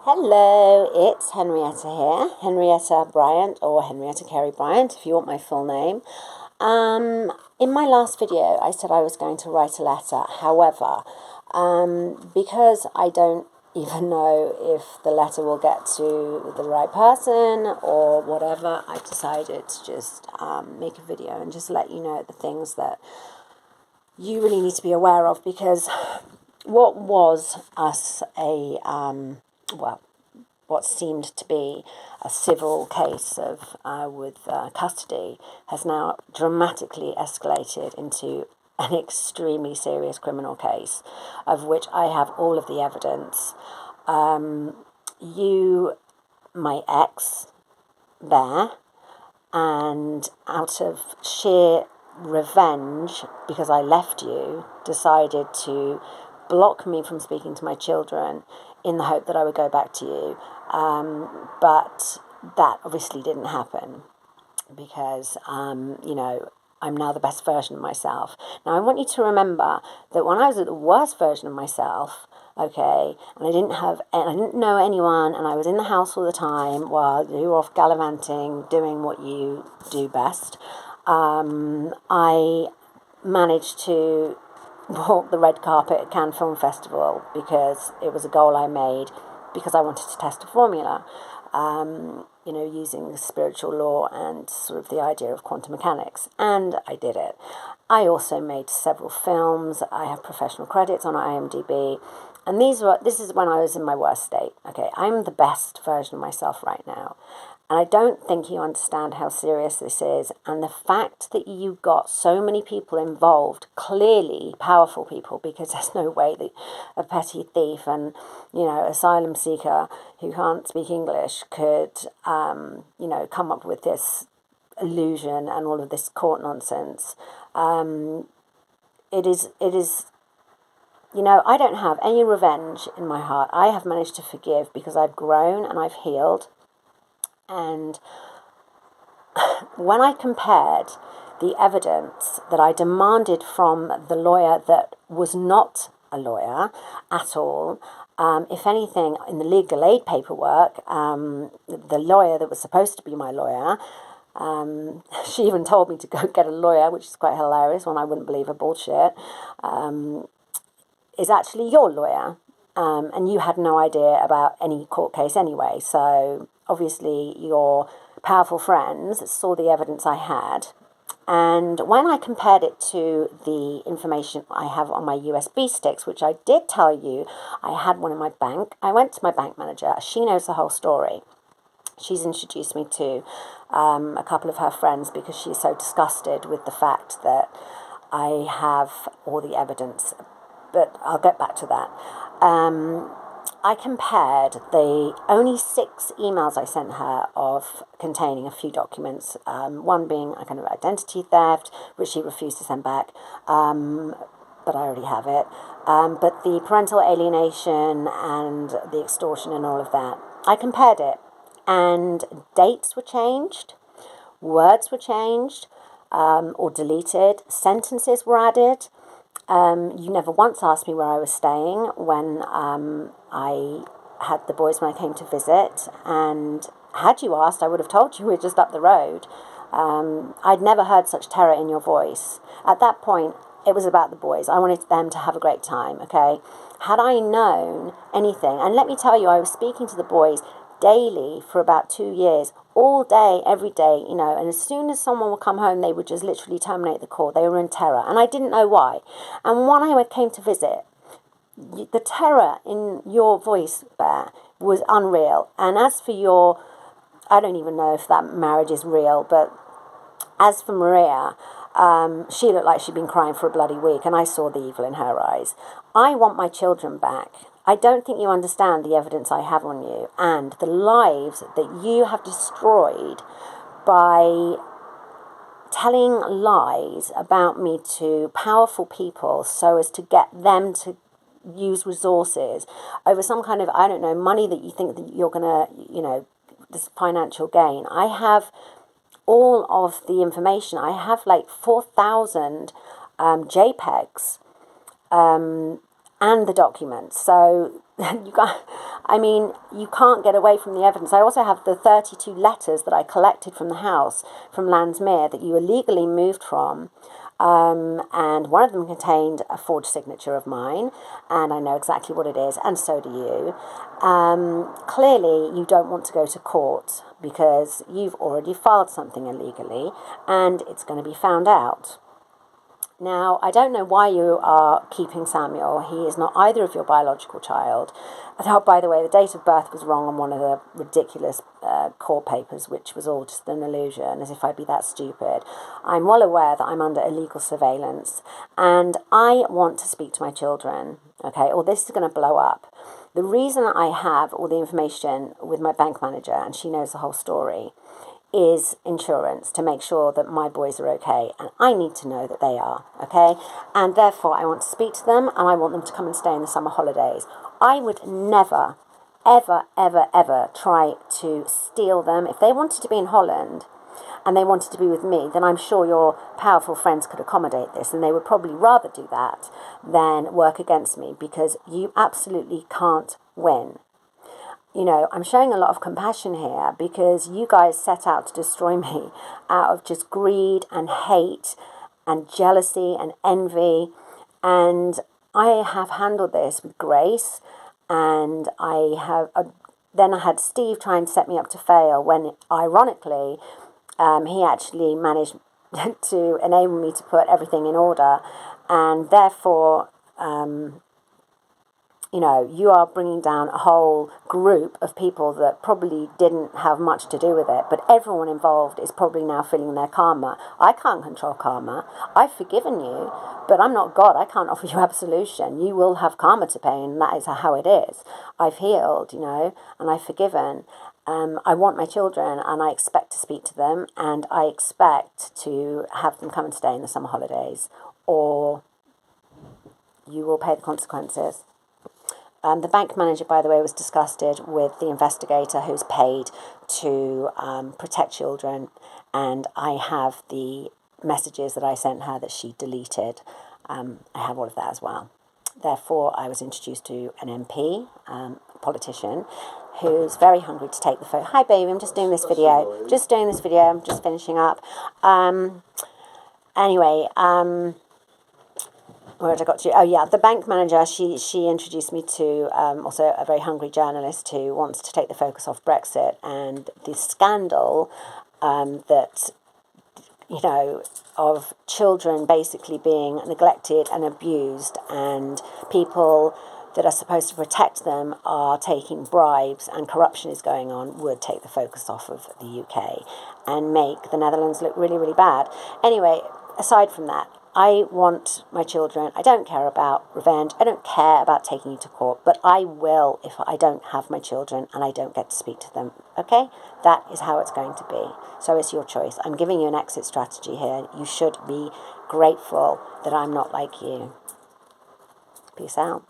Hello, it's Henrietta here, Henrietta Bryant or Henrietta Carey-Bryant if you want my full name. In my last video I said I was going to write a letter. However, because I don't even know if the letter will get to the right person or whatever, I decided to just make a video and just let you know the things that you really need to be aware of, because what was us what seemed to be a civil case of with custody has now dramatically escalated into an extremely serious criminal case, of which I have all of the evidence. My ex, there, and out of sheer revenge, because I left you, decided to block me from speaking to my children in the hope that I would go back to you. But that obviously didn't happen because, I'm now the best version of myself. Now, I want you to remember that when I was at the worst version of myself, okay, and I didn't know anyone, and I was in the house all the time while you were off gallivanting, doing what you do best, I managed to walk the red carpet at Cannes Film Festival because it was a goal I made, because I wanted to test a formula, using the spiritual law and sort of the idea of quantum mechanics, and I did it. I also made several films. I have professional credits on IMDb, and this is when I was in my worst state. Okay, I'm the best version of myself right now. And I don't think you understand how serious this is. And the fact that you got so many people involved, clearly powerful people, because there's no way that a petty thief and, asylum seeker who can't speak English could, come up with this illusion and all of this court nonsense. It is, I don't have any revenge in my heart. I have managed to forgive because I've grown and I've healed. And when I compared the evidence that I demanded from the lawyer that was not a lawyer at all, if anything, in the legal aid paperwork, the lawyer that was supposed to be my lawyer, she even told me to go get a lawyer, which is quite hilarious when I wouldn't believe her bullshit, is actually your lawyer. And you had no idea about any court case anyway. So obviously your powerful friends saw the evidence I had. And when I compared it to the information I have on my USB sticks, which I did tell you I had one in my bank, I went to my bank manager. She knows the whole story. She's introduced me to a couple of her friends because she's so disgusted with the fact that I have all the evidence. But I'll get back to that. I compared the only 6 emails I sent her of containing a few documents, one being a kind of identity theft, which she refused to send back, but I already have it, but the parental alienation and the extortion and all of that. I compared it, and dates were changed, words were changed or deleted, sentences were added. You never once asked me where I was staying when I had the boys when I came to visit, and had you asked, I would have told you we were just up the road. I'd never heard such terror in your voice. At that point, it was about the boys. I wanted them to have a great time, okay? Had I known anything, and let me tell you, I was speaking to the boys daily for about 2 years, all day, every day, and as soon as someone would come home, they would just literally terminate the call. They were in terror, and I didn't know why. And when I came to visit, the terror in your voice there was unreal. And as for I don't even know if that marriage is real, but as for Maria, she looked like she'd been crying for a bloody week, and I saw the evil in her eyes. I want my children back. I don't think you understand the evidence I have on you and the lives that you have destroyed by telling lies about me to powerful people so as to get them to use resources over some kind of, I don't know, money that you think that you're going to, this financial gain. I have all of the information. I have like 4,000 JPEGs and the documents. So you got, I mean, you can't get away from the evidence. I also have the 32 letters that I collected from the house from Landsmere that you illegally moved from. And one of them contained a forged signature of mine, and I know exactly what it is, and so do you. Clearly, you don't want to go to court because you've already filed something illegally, and it's going to be found out. Now, I don't know why you are keeping Samuel. He is not either of your biological child. Oh, by the way, the date of birth was wrong on one of the ridiculous court papers, which was all just an illusion, as if I'd be that stupid. I'm well aware that I'm under illegal surveillance, and I want to speak to my children, okay, or this is going to blow up. The reason I have all the information with my bank manager, and she knows the whole story, is insurance, to make sure that my boys are okay, and I need to know that they are, okay? And therefore, I want to speak to them, and I want them to come and stay in the summer holidays. I would never, ever, ever, ever try to steal them. If they wanted to be in Holland and they wanted to be with me, then I'm sure your powerful friends could accommodate this, and they would probably rather do that than work against me, because you absolutely can't win. You know, I'm showing a lot of compassion here because you guys set out to destroy me out of just greed and hate and jealousy and envy. And I have handled this with grace. And I have, then I had Steve try and set me up to fail when, ironically, he actually managed to enable me to put everything in order. And therefore, you know, you are bringing down a whole group of people that probably didn't have much to do with it, but everyone involved is probably now feeling their karma. I can't control karma. I've forgiven you, but I'm not God. I can't offer you absolution. You will have karma to pay, and that is how it is. I've healed, you know, and I've forgiven. I want my children, and I expect to speak to them, and I expect to have them come and stay in the summer holidays, or you will pay the consequences. The bank manager, by the way, was disgusted with the investigator who's paid to protect children, and I have the messages that I sent her that she deleted. I have all of that as well. Therefore, I was introduced to an MP, a politician, who's very hungry to take the photo. Hi, baby, I'm just doing this video. I'm just finishing up. Anyway, where had I got to? Oh yeah, the bank manager, she introduced me to also a very hungry journalist who wants to take the focus off Brexit and the scandal that, you know, of children basically being neglected and abused, and people that are supposed to protect them are taking bribes, and corruption is going on, would take the focus off of the UK and make the Netherlands look really, really bad. Anyway, aside from that, I want my children. I don't care about revenge. I don't care about taking you to court, but I will if I don't have my children and I don't get to speak to them. Okay? That is how it's going to be. So it's your choice. I'm giving you an exit strategy here. You should be grateful that I'm not like you. Peace out.